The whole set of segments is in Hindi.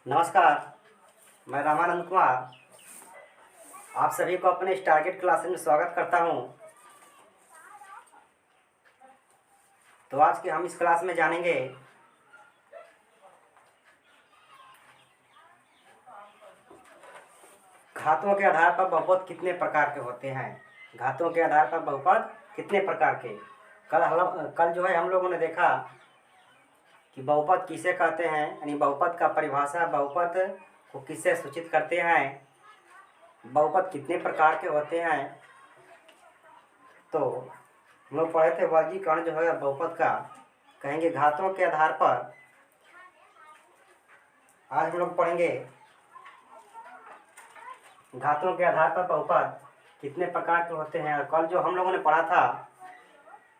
नमस्कार। मैं रामानंद कुमार आप सभी को अपने टारगेट क्लासेस में स्वागत करता हूं। तो आज के हम इस क्लास में जानेंगे घातों के आधार पर बहुपद कितने प्रकार के होते हैं। घातों के आधार पर बहुपद कितने प्रकार के। कल जो है हम लोगों ने देखा कि बहुपद किसे कहते हैं, यानी बहुपद का परिभाषा, बहुपद को किससे सूचित करते हैं, बहुपद कितने प्रकार के होते हैं। तो हम लोग पढ़े थे वर्गीकरण जो है बहुपद का, कहेंगे घातों के आधार पर। आज हम लोग पढ़ेंगे घातों के आधार पर बहुपद कितने प्रकार के होते हैं। और कल जो हम लोगों ने पढ़ा था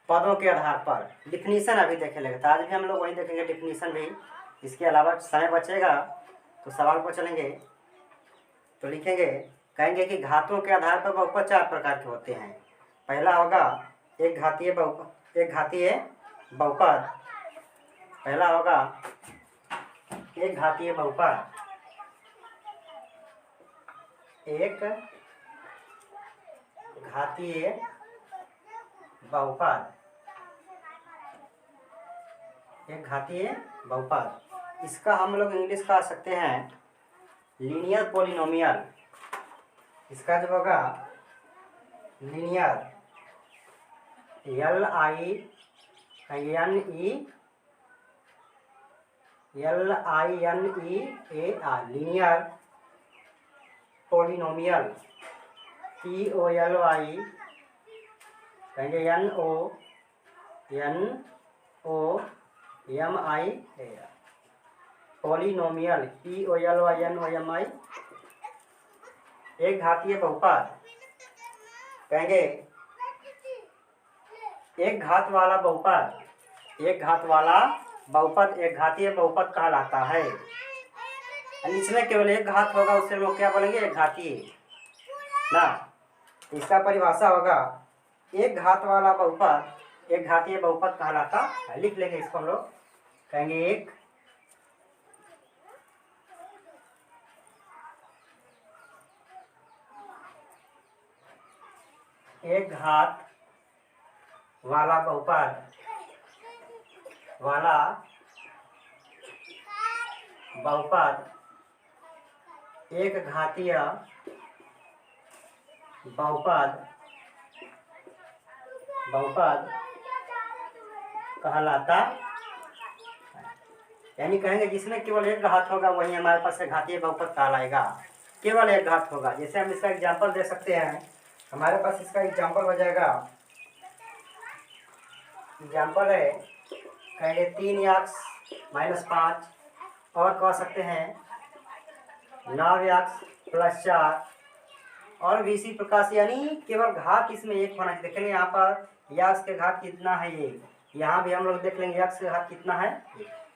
पदों के आधार पर, डिफिनीशन अभी देखे लगे था। आज भी हम लोग वही देखेंगे डिफिनीशन भी। इसके अलावा समय बचेगा तो सवाल पर चलेंगे। तो लिखेंगे, कहेंगे कि घातों के आधार पर बहुपद 4 प्रकार के होते हैं। पहला होगा एक घातीय बहुपद। पहला होगा एक घातीय बहुपद। एक घातीय बहुपद। एक घातीय बहुपद, इसका हम लोग इंग्लिश कह सकते हैं लीनियर पॉलिनोमियल। इसका जो होगा linear, LINEAR, linear polynomial, POLY, कहेंगे NONOMIAL, पॉलिनोमियल, POLYNOMI। एक घातीय बहुपद, कहेंगे एक घात वाला बहुपद। एक घात वाला बहुपद एक घातीय बहुपद कहलाता है। इसमें केवल एक घात होगा, उससे लोग क्या बोलेंगे, एक घातीय ना। इसका परिभाषा होगा एक घात वाला बहुपद एक घातीय बहुपद कहलाता है। लिख लेंगे इसको हम लोग, कहेंगे एक घात वाला बहुपद एक घातीय बहुपद कहलाता, यानी कहेंगे जिसमें केवल एक घात होगा वही हमारे पास से घातीय बहुपद कहलाएगा। केवल एक घात होगा। जैसे हम इसका एग्जांपल दे सकते हैं, हमारे पास इसका एग्जांपल हो जाएगा। एग्जांपल है, कहेंगे 3x-5, और कह सकते हैं 9x+4, और भी इसी प्रकार से, यानी केवल घात इसमें एक होना चाहिए। देखेंगे यहाँ पर x के घात कितना है, ये यहाँ भी हम लोग देख लेंगे x के घात कितना है।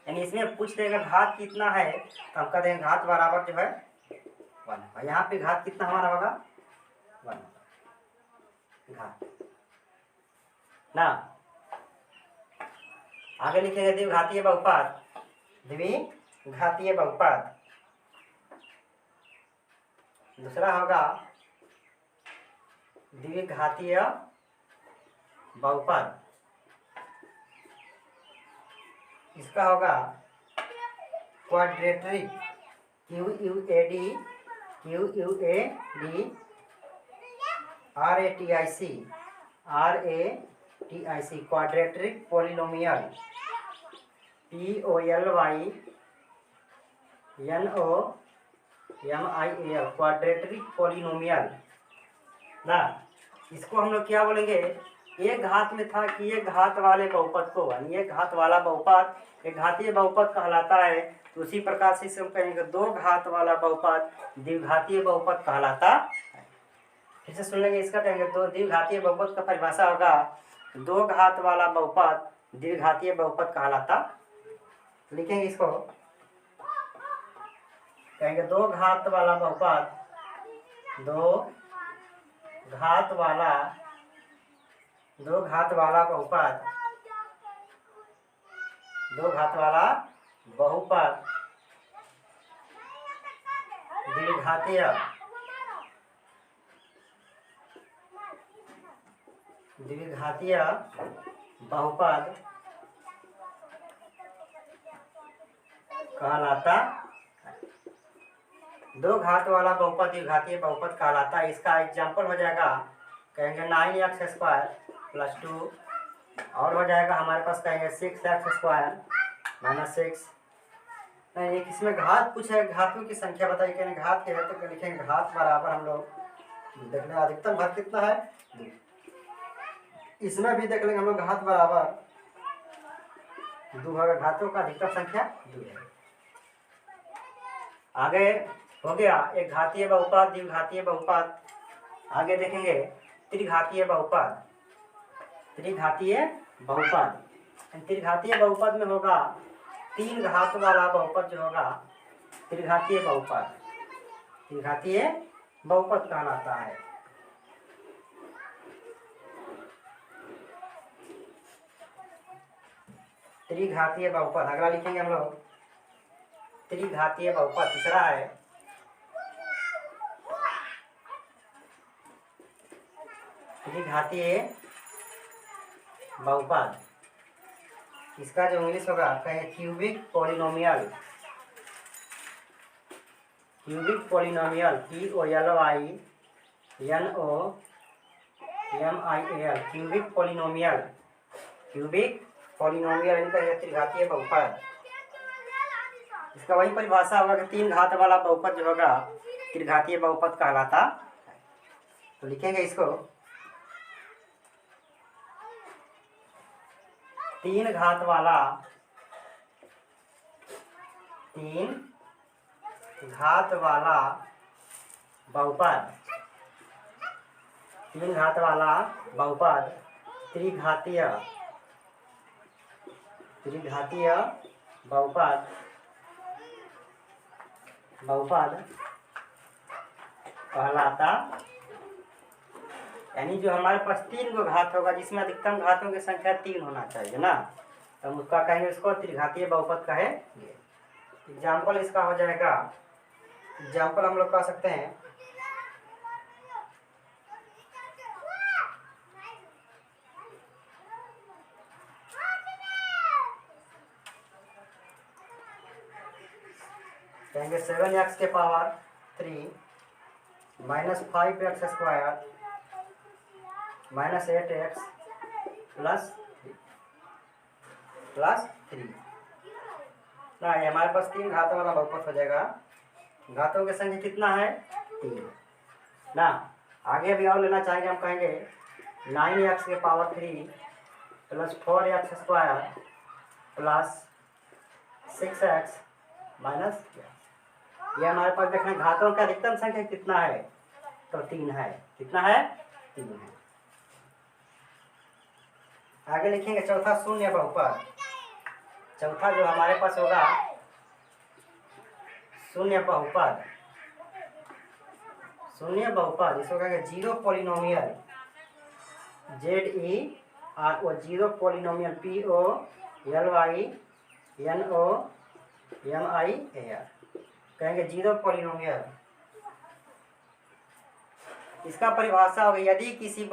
यानी इसमें पूछ देगा घात कितना है, तो हम कह देंगे घात बराबर जो है 1। यहाँ पे घात कितना हमारा होगा 1 घात ना। आगे लिखेंगे द्विघातीय बहुपद। द्विघातीय बहुपद दूसरा होगा द्विघातीय बहुपद। इसका होगा quadratic, QUADRATIC, quadratic polynomial, POLYNOMIAL, quadratic polynomial ना। इसको हम लोग क्या बोलेंगे, एक घात में था कि एक घात वाले बहुपद को, यानी एक घात वाला बहुपद एक घातीय बहुपद कहलाता है। तो उसी प्रकार से इसे हम कहेंगे दो घात वाला बहुपद द्विघातीय बहुपद कहलाता है। फिर से सुन लेंगे, इसका कहेंगे दो द्विघातीय बहुपद का परिभाषा होगा दो घात वाला बहुपद द्विघातीय बहुपद कहलाता। लिखेंगे इसको, कहेंगे दो घात वाला बहुपद दो घात वाला बहुपद द्विघातीय बहुपद कहलाता है। दो घात वाला बहुपद द्विघातीय बहुपद कहलाता है। इसका एग्जाम्पल हो जाएगा, कहेंगे 9x² + 2, और हो जाएगा हमारे पास कहेंगे 6x² - 6। नहीं, इसमें घात कुछ है, घातों की संख्या बताइए, कहेंगे घात क्या है तो लिखेंगे घात बराबर हम लोग देख लें अधिकतम घात कितना है 2। इसमें भी देख लेंगे हम लोग घात बराबर 2 होगा, घातों का अधिकतम संख्या 2 है। आगे हो गया एक घातीय बहुपद द्विघातीय बहुपद। आगे देखेंगे त्रिघातीय बहुपद। त्रिघातीय बहुपद में होगा 3 घात वाला बहुपद जो होगा त्रिघातीय बहुपद कहलाता है। त्रिघातीय बहुपद अगला लिखेंगे हम लोग त्रिघातीय बहुपद। तीसरा है त्रिघातीय बहुपद। इसका जो इंग्लिश होगा कहेंगे cubic polynomial. POLYNOMIAL cubic polynomial इनका त्रिघातीय बहुपद। इसका वही परिभाषा होगा कि 3 घात वाला बहुपद जो होगा त्रिघातीय बहुपद कहलाता है। तो लिखेंगे इसको 3 घात वाला बहुपद। 3 घात वाला बहुपद त्रिघातीय बहुपद कहलाता, यानी जो हमारे पास 3 गो घात होगा जिसमें अधिकतम घातों की संख्या 3 होना चाहिए ना, तो हम उसका कहेंगे इसको त्रिघातीय बहुपद कहेंगे। एग्जाम्पल इसका हो जाएगा, एग्जाम्पल हम लोग कह सकते हैं कहेंगे 7x के पावर 3 -5x² -8x +3 ना, ये हमारे पास 3 घात वाला बहुपद हो जाएगा। घातों की संख्या कितना है 3 ना। आगे भी और लेना चाहेंगे, हम कहेंगे 9x के पावर 3 +4x² +6x - ये हमारे पास देखना घातों का अधिकतम संख्या कितना है तो 3 है। कितना है 3 है। आगे लिखेंगे चौथा शून्य बहुपद। चौथा जो हमारे पास होगा शून्य बहुपद इसको कहेंगे zero polynomial zero polynomial POLYNOMIAL कहेंगे जीरो पॉलिनोमियल। इसका परिभाषा होगा यदि किसी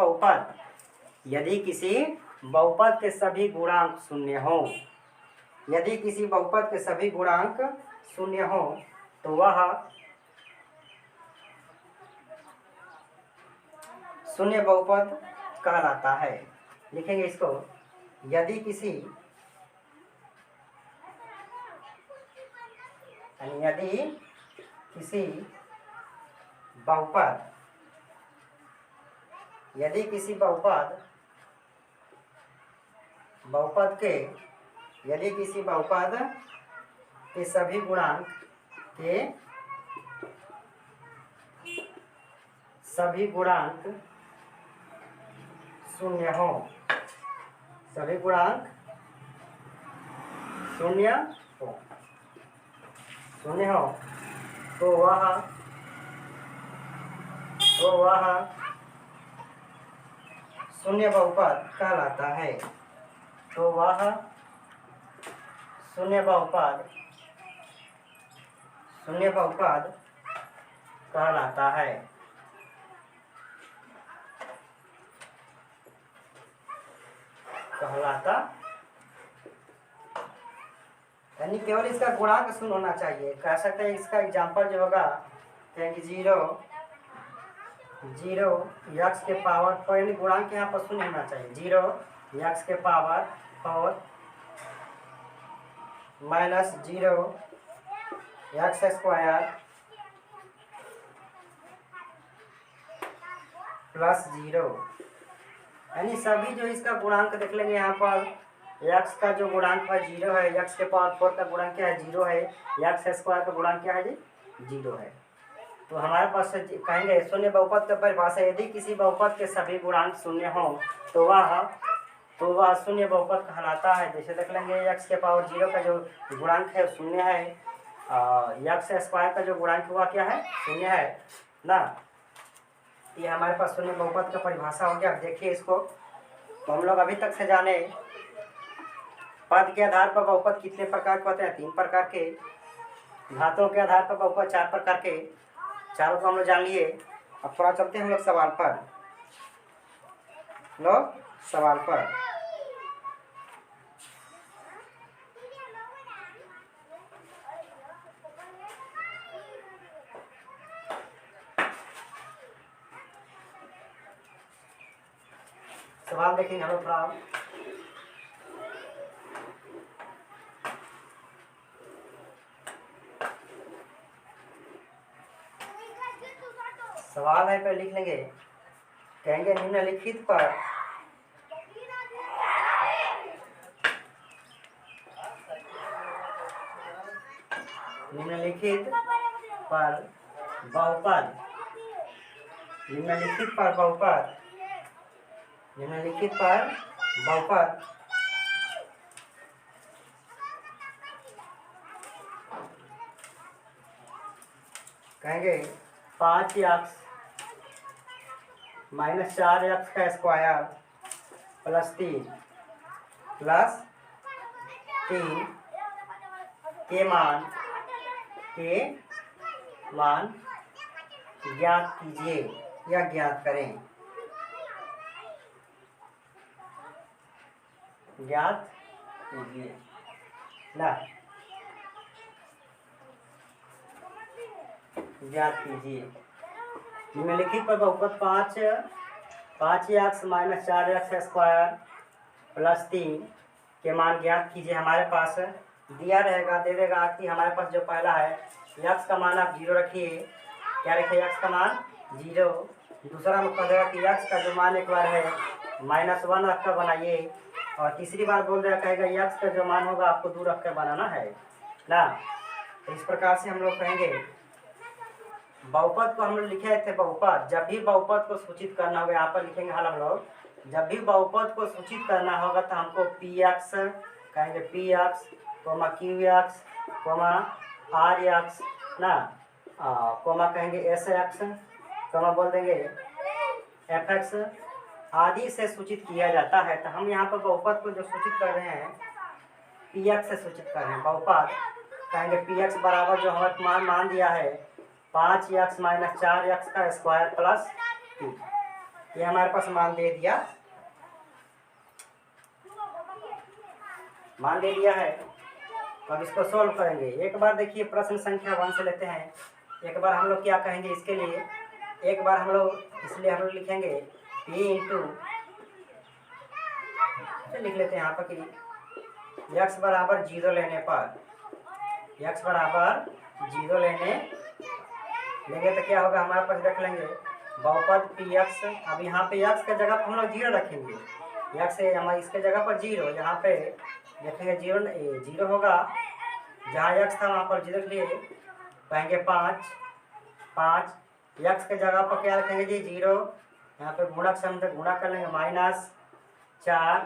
बहुपद के सभी गुणांक शून्य हो, यदि किसी बहुपद के सभी गुणांक शून्य हो तो वह शून्य बहुपद कहलाता है। लिखेंगे इसको यदि किसी बहुपद के सभी गुणांक शून्य हो, तो वह शून्य बहुपद कहलाता है। शून्य बहुपद कहलाता है। कहलाता यानी केवल इसका गुणांक शून्य होना चाहिए। कह सकते हैं इसका एग्जाम्पल जो होगा कहेंगे 0 यक्स के पावर 4, यानी गुणांक यहाँ पर शून्य होना चाहिए। 0 यक्स के power 4 minus 0 x square plus 0, यानी सभी जो इसका गुणांक देख लेंगे यहाँ पर। यक्स का जो गुणांक है 0 है, यक्स के पावर 4 का गुणांक क्या है 0 है, यक्स स्क्वायर का गुणांक क्या है जी 0 है। तो हमारे पास कहेंगे शून्य बहुपद का परिभाषा, यदि किसी बहुपद के सभी गुणांक शून्य हो तो वह शून्य बहुपद कहलाता है। जैसे देख लेंगे यक्स के पावर 0 का जो गुणांक है शून्य है, यक्स स्क्वायर का जो गुणांक हुआ क्या है शून्य है ना। ये हमारे पास शून्य बहुपद का परिभाषा हो गया। अब देखिए इसको, तो हम लोग अभी तक से जाने पद के आधार पर बहुपद कितने प्रकार के होते हैं, 3 प्रकार के। घातों के आधार पर बहुपद 4 प्रकार के, चारों को हम लोग जान लिए। अब थोड़ा चलते हैं हम लोग सवाल पर। सवाल देखेंगे हम लोग थोड़ा। सवाल है पर लिख लेंगे, कहेंगे निम्नलिखित पर बहुपद कहेंगे 5x माइनस 4x का स्क्वायर प्लस 3 के मान ज्ञात कीजिए या ज्ञात करें। ज्ञात कीजिए ना, ज्ञात कीजिए। निम्नलिखित पर बहुपद 5x minus 4x square plus 3 के मान ज्ञात कीजिए। हमारे पास दिया रहेगा, दे देगा कि हमारे पास जो पहला है x का मान आप 0 रखिए। क्या रखिए x का मान 0। दूसरा हम कह देगा कि x का जो मान एक बार है -1 रख कर बनाइए, और तीसरी बार बोल देगा कहेगा x का जो मान होगा आपको 2 रख कर बनाना है ना। तो इस प्रकार से हम लोग कहेंगे बहुपद को हम लोग लिखे थे। बहुपद जब भी बहुपद को सूचित करना होगा, यहाँ पर लिखेंगे हाल हम लोग, जब भी बहुपद को सूचित करना होगा तो हमको px कहेंगे, px, qx, rx ना, कोमा कहेंगे sx, कोमा बोल देंगे fx आदि से सूचित किया जाता है। तो हम यहाँ पर बहुपद को जो सूचित कर रहे हैं px से सूचित कर रहे हैं। बहुपद कहेंगे px बराबर जो हमारे मान दिया है 5x माइनस 4x का स्क्वायर प्लस 2, ये हमारे पास मान दे दिया है। अब इसको सोल्व करेंगे। एक बार देखिए प्रश्न संख्या 1 से लेते हैं। एक बार हम लोग क्या कहेंगे इसके लिए, एक बार हम लोग इसलिए हम लोग लिखेंगे p इंटू, लिख लेते हैं यहाँ पर कि x बराबर 0 लेने पर, x बराबर 0 लेंगे तो क्या होगा हमारे पास, रख लेंगे बहुपद px। अब यहाँ पे x के जगह पर हम लोग 0 रखेंगे, x से हमारे इसके जगह पर 0, यहाँ पे देखेंगे 0 होगा, जहाँ x था वहाँ पर 0 लिए कहेंगे 5 x के जगह पर क्या रखेंगे जी 0, यहाँ पे गुणक से हम तो गुणा कर लेंगे -4,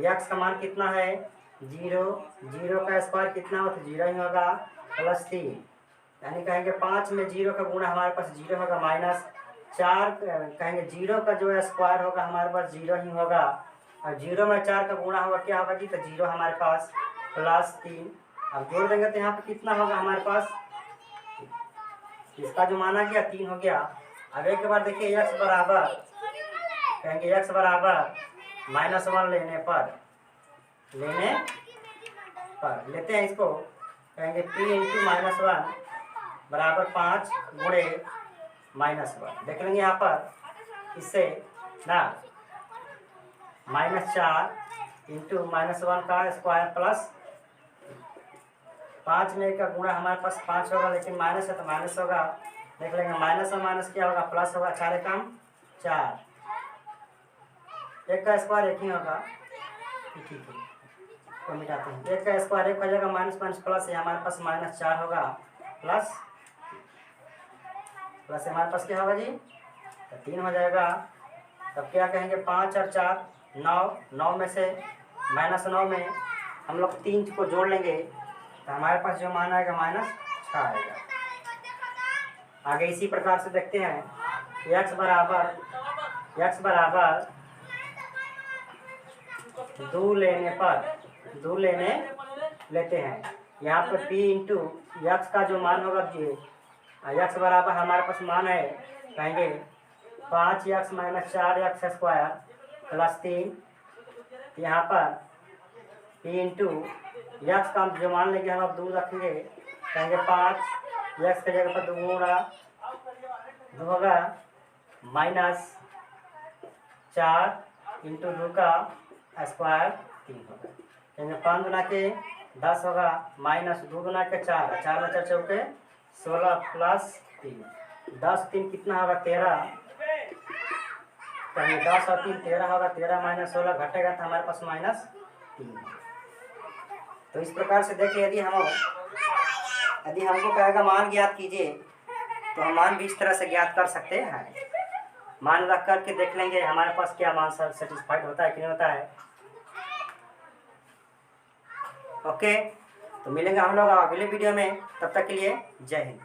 x का मान कितना है 0 का स्क्वायर कितना हो तो 0 ही होगा, प्लस 3, यानी कहेंगे 5 में 0 का गुणा हमारे पास 0 होगा, -4 कहेंगे 0 का जो स्क्वायर होगा हमारे पास 0 ही होगा, और 0 में 4 का गुणा होगा क्या होगा जी तो 0 हमारे पास, प्लस 3। अब जोड़ देंगे तो यहाँ पे कितना होगा हमारे पास इसका जो माना गया 3 हो गया। अब एक बार देखिए x बराबर कहेंगे x बराबर -1 लेने पर लेते हैं इसको, कहेंगे p इंटू -1 बराबर 5 गुणे -1। देख लेंगे यहाँ पर इससे ना -4 इंटू -1 का स्क्वायर प्लस 5 में का गुणा हमारे पास 5 होगा, लेकिन माइनस है तो माइनस होगा। देख लेंगे माइनस और माइनस क्या होगा, प्लस होगा। 4 एकम 4, एक का स्क्वायर एक ही होगा, ठीक है तो मिटाते हैं। एक का स्क्वायर एक हो जाएगा, माइनस माइनस प्लस है, हमारे पास -4 होगा प्लस हमारे पास क्या होगा जी, तो 3 हो जाएगा। तब क्या कहेंगे 5 और 4 9 में से -9 में हम लोग 3 को जोड़ लेंगे तो हमारे पास जो मान आएगा -6 आएगा। आगे इसी प्रकार से देखते हैं x बराबर 2 लेते हैं। यहाँ पर p इंटू x का जो मान होगा जी, x बराबर हमारे पास मान है कहेंगे 5x - 4x स्क्वायर प्लस 3। यहाँ पर p इंटू x का जो मान लेंगे हम अब 2 रखेंगे, कहेंगे 5 x के जगह पर 2 गुणा 2 होगा -4 इंटू 2 का स्क्वायर 3 होगा। कहेंगे 5 गुना के 10 होगा -2 गुना के 4 4 में 4 चौके 16 प्लस 3 10 3 कितना होगा 13। कहेंगे 10 और 3 13 होगा, 13 - 16 घटेगा तो हमारे पास -3। तो इस प्रकार से देखिए यदि हमको कहेगा मान ज्ञात कीजिए तो हम मान भी इस तरह से ज्ञात कर सकते हैं। मान रख करके देख लेंगे हमारे पास क्या मान सेटिस्फाइड होता है कि नहीं होता है। ओके, तो मिलेंगे हम लोग अगले वीडियो में, तब तक के लिए जय हिंद।